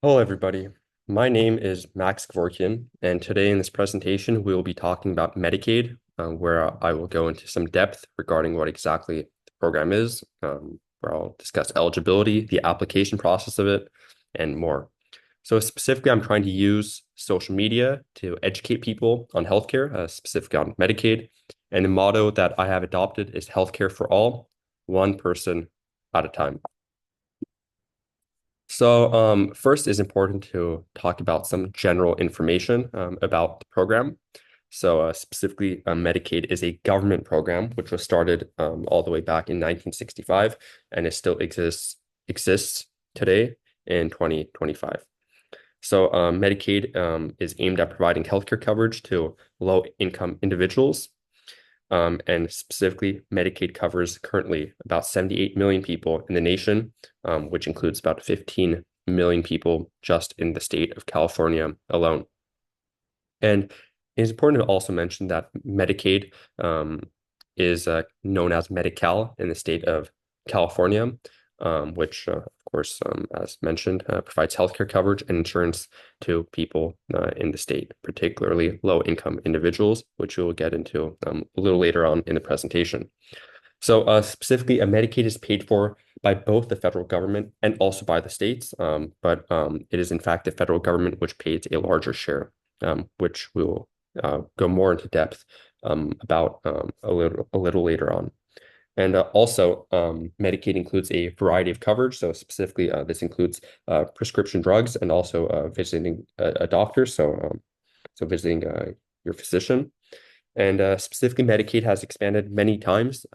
Hello, everybody. My name is Max Kevorkian, and today in this presentation, we will be talking about Medicaid, where I will go into some depth regarding what exactly the program is, where I'll discuss eligibility, the application process of it, and more. So specifically, I'm trying to use social media to educate people on healthcare, specifically on Medicaid. And the motto that I have adopted is healthcare for all, one person at a time. So, first is important to talk about some general information about the program. So, specifically, Medicaid is a government program which was started all the way back in 1965, and it still exists today in 2025. So, Medicaid is aimed at providing healthcare coverage to low-income individuals, and specifically, Medicaid covers currently about 78 million people in the nation, which includes about 15 million people just in the state of California alone. And it is important to also mention that Medicaid is known as Medi-Cal in the state of California, which, of course, as mentioned, provides healthcare coverage and insurance to people in the state, particularly low-income individuals, which we will get into a little later on in the presentation. So specifically, Medicaid is paid for by both the federal government and also by the states, but it is in fact the federal government which pays a larger share, which we will go more into depth about a little later on. And also, Medicaid includes a variety of coverage. So specifically, this includes prescription drugs and also visiting a doctor. So visiting your physician. And specifically, Medicaid has expanded many times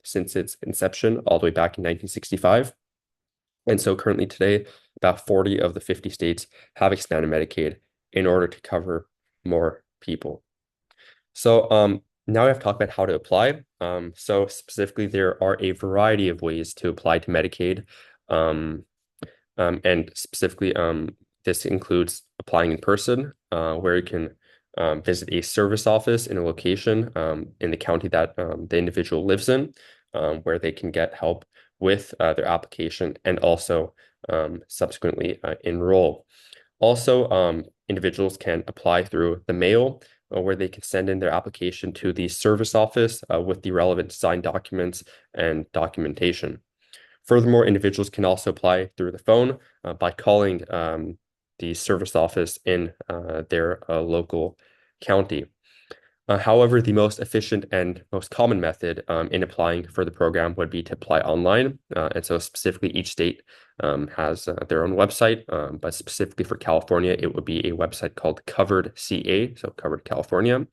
since its inception, all the way back in 1965. And so currently today, about 40 of the 50 states have expanded Medicaid in order to cover more people. So now we have talked about how to apply. So specifically, there are a variety of ways to apply to Medicaid. Um, and specifically, this includes applying in person, where you can visit a service office in a location in the county that the individual lives in, where they can get help with their application and also subsequently enroll. Also, individuals can apply through the mail, where they can send in their application to the service office with the relevant signed documents and documentation. Furthermore, individuals can also apply through the phone by calling the service office in their local county. However, the most efficient and most common method in applying for the program would be to apply online. And so specifically, each state has their own website, but specifically for California, it would be a website called Covered CA, so Covered California,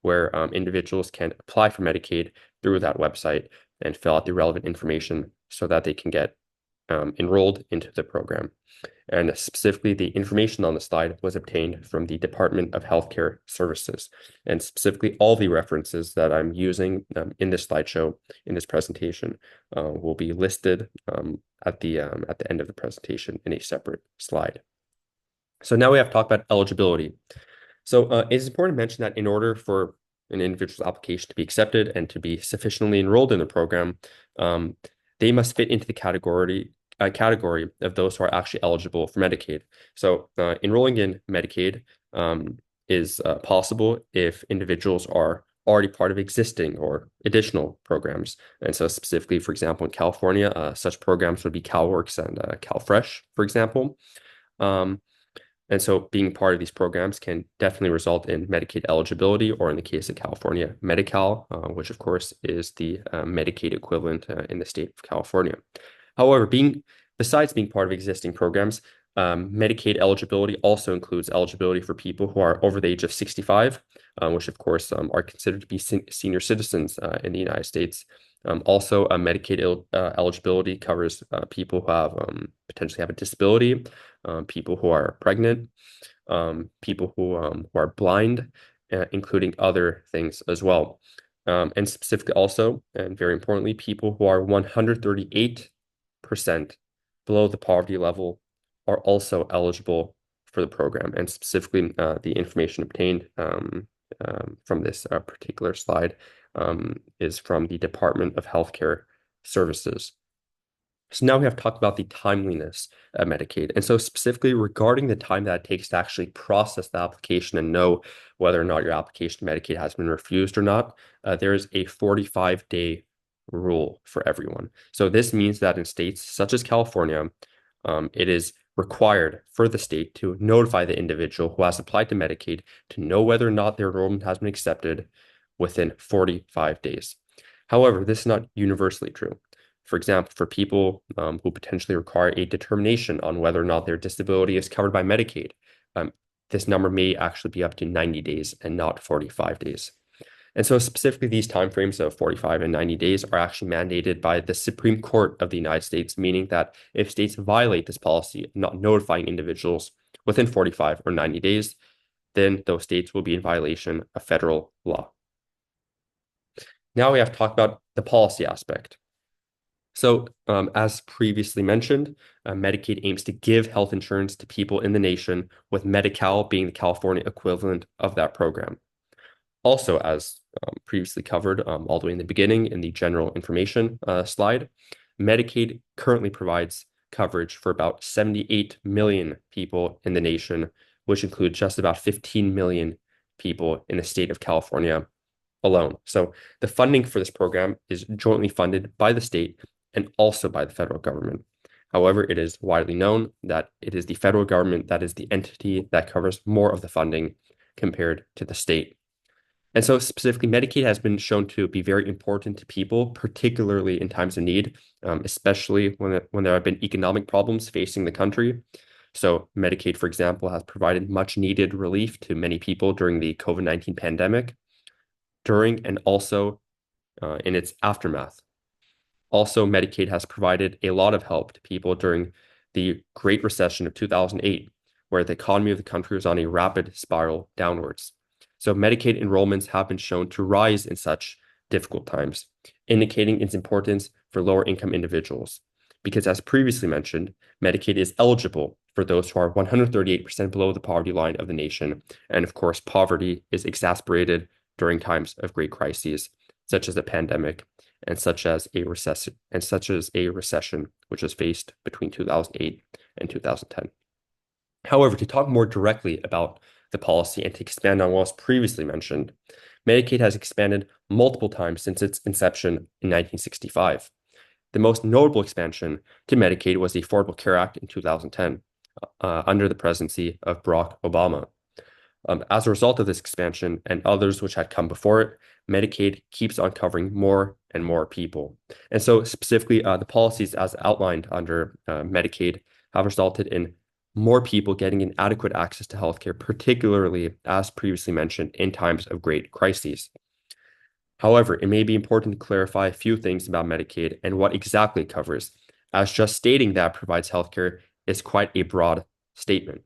where individuals can apply for Medicaid through that website and fill out the relevant information so that they can get enrolled into the program. And specifically, the information on the slide was obtained from the Department of Healthcare Services. And specifically, all the references that I'm using in this slideshow, in this presentation, will be listed at the end of the presentation in a separate slide. So now we have talked about eligibility. So it is important to mention that in order for an individual's application to be accepted and to be sufficiently enrolled in the program, they must fit into the category of those who are actually eligible for Medicaid. So enrolling in Medicaid is possible if individuals are already part of existing or additional programs. And so specifically, for example, in California, such programs would be CalWORKS and CalFresh, for example. And so being part of these programs can definitely result in Medicaid eligibility, or in the case of California, Medi-Cal, which of course is the Medicaid equivalent in the state of California. However, besides being part of existing programs, Medicaid eligibility also includes eligibility for people who are over the age of 65, which of course are considered to be senior citizens in the United States. Also, Medicaid eligibility covers people who have potentially have a disability, people who are pregnant, people who are blind, including other things as well. And specifically also, and very importantly, people who are 138% below the poverty level are also eligible for the program. And specifically, the information obtained from this particular slide is from the Department of Healthcare Services. So now we have talked about the timeliness of Medicaid. And so specifically regarding the time that it takes to actually process the application and know whether or not your application to Medicaid has been refused or not, there is a 45-day rule for everyone. So this means that in states such as California, it is required for the state to notify the individual who has applied to Medicaid to know whether or not their enrollment has been accepted within 45 days. However, this is not universally true. For example, for people who potentially require a determination on whether or not their disability is covered by Medicaid, this number may actually be up to 90 days and not 45 days. And so specifically these timeframes of 45 and 90 days are actually mandated by the Supreme Court of the United States, meaning that if states violate this policy of not notifying individuals within 45 or 90 days, then those states will be in violation of federal law. Now we have to talk about the policy aspect. So, as previously mentioned, Medicaid aims to give health insurance to people in the nation, with Medi-Cal being the California equivalent of that program. Also, as previously covered all the way in the beginning in the general information slide, Medicaid currently provides coverage for about 78 million people in the nation, which includes just about 15 million people in the state of California alone. So the funding for this program is jointly funded by the state and also by the federal government. However, it is widely known that it is the federal government that is the entity that covers more of the funding compared to the state. And so specifically, Medicaid has been shown to be very important to people, particularly in times of need, especially when there have been economic problems facing the country. So Medicaid, for example, has provided much needed relief to many people during the COVID-19 pandemic, during and also in its aftermath. Also, Medicaid has provided a lot of help to people during the Great Recession of 2008, where the economy of the country was on a rapid spiral downwards. So Medicaid enrollments have been shown to rise in such difficult times, indicating its importance for lower income individuals. Because as previously mentioned, Medicaid is eligible for those who are 138% below the poverty line of the nation. And of course, poverty is exacerbated during times of great crises, such as the pandemic and such as a recession which was faced between 2008 and 2010. However, to talk more directly about the policy and to expand on what was previously mentioned, Medicaid has expanded multiple times since its inception in 1965. The most notable expansion to Medicaid was the Affordable Care Act in 2010, under the presidency of Barack Obama. As a result of this expansion and others which had come before it, Medicaid keeps on covering more and more people. And so specifically, the policies as outlined under Medicaid have resulted in more people getting an adequate access to healthcare, particularly, as previously mentioned, in times of great crises. However, it may be important to clarify a few things about Medicaid and what exactly it covers, as just stating that it provides healthcare is quite a broad statement.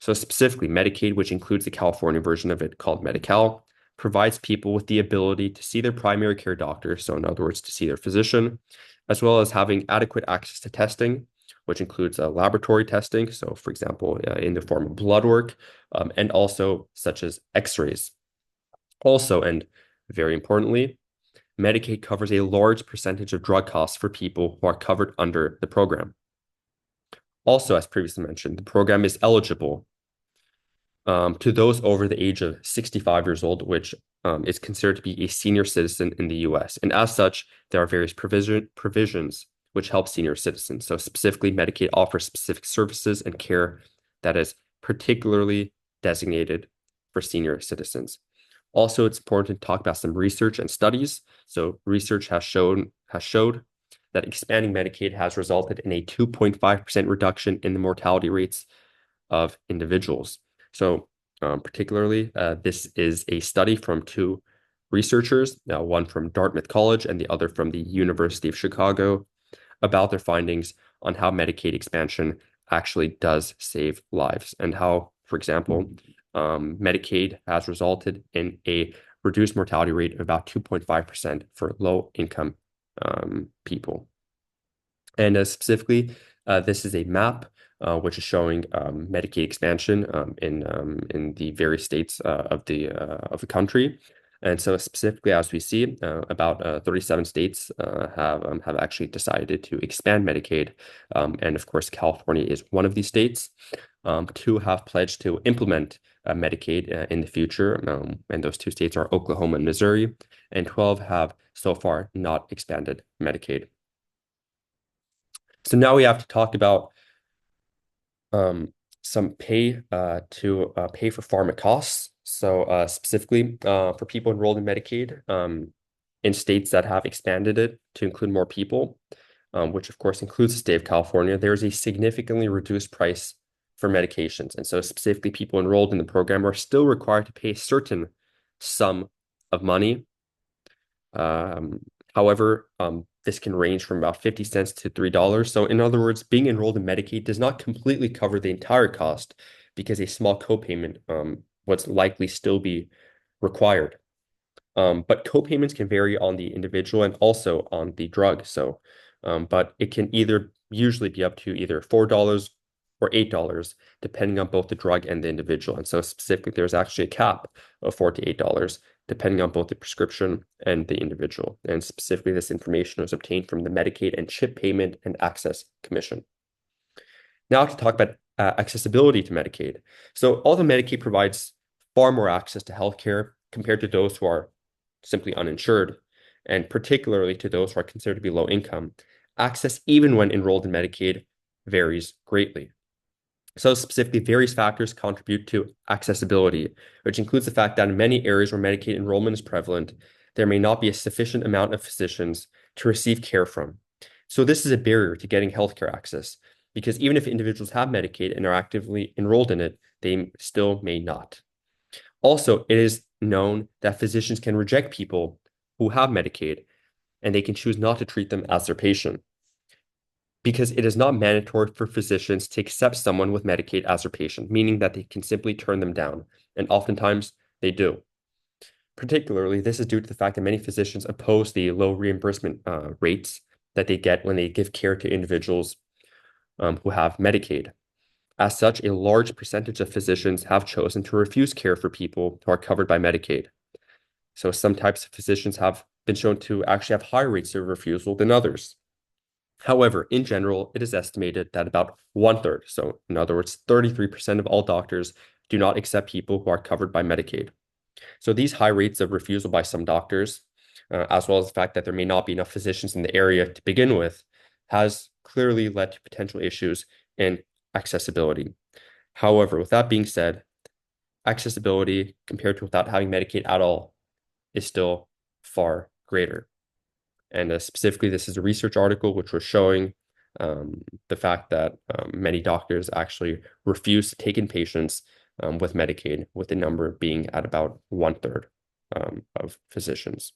So specifically, Medicaid, which includes the California version of it called Medi-Cal, provides people with the ability to see their primary care doctor, so in other words, to see their physician, as well as having adequate access to testing, which includes laboratory testing, so for example, in the form of blood work, and also such as x-rays. Also, and very importantly, Medicaid covers a large percentage of drug costs for people who are covered under the program. Also, as previously mentioned, the program is eligible to those over the age of 65 years old, which is considered to be a senior citizen in the US. And as such, there are various provisions which help senior citizens. So specifically, Medicaid offers specific services and care that is particularly designated for senior citizens. Also, it's important to talk about some research and studies. So research has showed that expanding Medicaid has resulted in a 2.5% reduction in the mortality rates of individuals. So particularly, this is a study from two researchers, one from Dartmouth College and the other from the University of Chicago, about their findings on how Medicaid expansion actually does save lives and how, for example, Medicaid has resulted in a reduced mortality rate of about 2.5% for low-income people. And specifically, this is a map which is showing Medicaid expansion in the various states of the country. And so specifically, as we see, about 37 states have actually decided to expand Medicaid. And of course, California is one of these states. Two have pledged to implement Medicaid in the future. And those two states are Oklahoma and Missouri. And 12 have so far not expanded Medicaid. So now we have to talk about some pay to pay for pharma costs. So specifically for people enrolled in Medicaid in states that have expanded it to include more people, which of course includes the state of California, there's a significantly reduced price for medications. And so specifically people enrolled in the program are still required to pay a certain sum of money. However, this can range from about 50 cents to $3. So in other words, being enrolled in Medicaid does not completely cover the entire cost because a small copayment would likely still be required. But copayments can vary on the individual and also on the drug. So, but it can usually be up to either $4 or $8, depending on both the drug and the individual. And so specifically, there's actually a cap of $4 to $8, depending on both the prescription and the individual. And specifically, this information was obtained from the Medicaid and Chip Payment and Access Commission. Now to talk about accessibility to Medicaid. So although Medicaid provides far more access to healthcare compared to those who are simply uninsured, and particularly to those who are considered to be low income, access, even when enrolled in Medicaid, varies greatly. So specifically, various factors contribute to accessibility, which includes the fact that in many areas where Medicaid enrollment is prevalent, there may not be a sufficient amount of physicians to receive care from. So this is a barrier to getting healthcare access, because even if individuals have Medicaid and are actively enrolled in it, they still may not. Also, it is known that physicians can reject people who have Medicaid, and they can choose not to treat them as their patient, because it is not mandatory for physicians to accept someone with Medicaid as their patient, meaning that they can simply turn them down, and oftentimes they do. Particularly, this is due to the fact that many physicians oppose the low reimbursement rates that they get when they give care to individuals who have Medicaid. As such, a large percentage of physicians have chosen to refuse care for people who are covered by Medicaid. So some types of physicians have been shown to actually have higher rates of refusal than others. However, in general, it is estimated that about 1/3, so in other words, 33% of all doctors do not accept people who are covered by Medicaid. So these high rates of refusal by some doctors, as well as the fact that there may not be enough physicians in the area to begin with, has clearly led to potential issues in accessibility. However, with that being said, accessibility compared to without having Medicaid at all is still far greater. And specifically, this is a research article which was showing the fact that many doctors actually refuse to take in patients with Medicaid, with the number being at about 1/3 of physicians.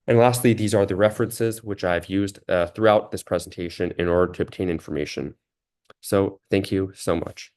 And lastly, these are the references which I've used throughout this presentation in order to obtain information. So thank you so much.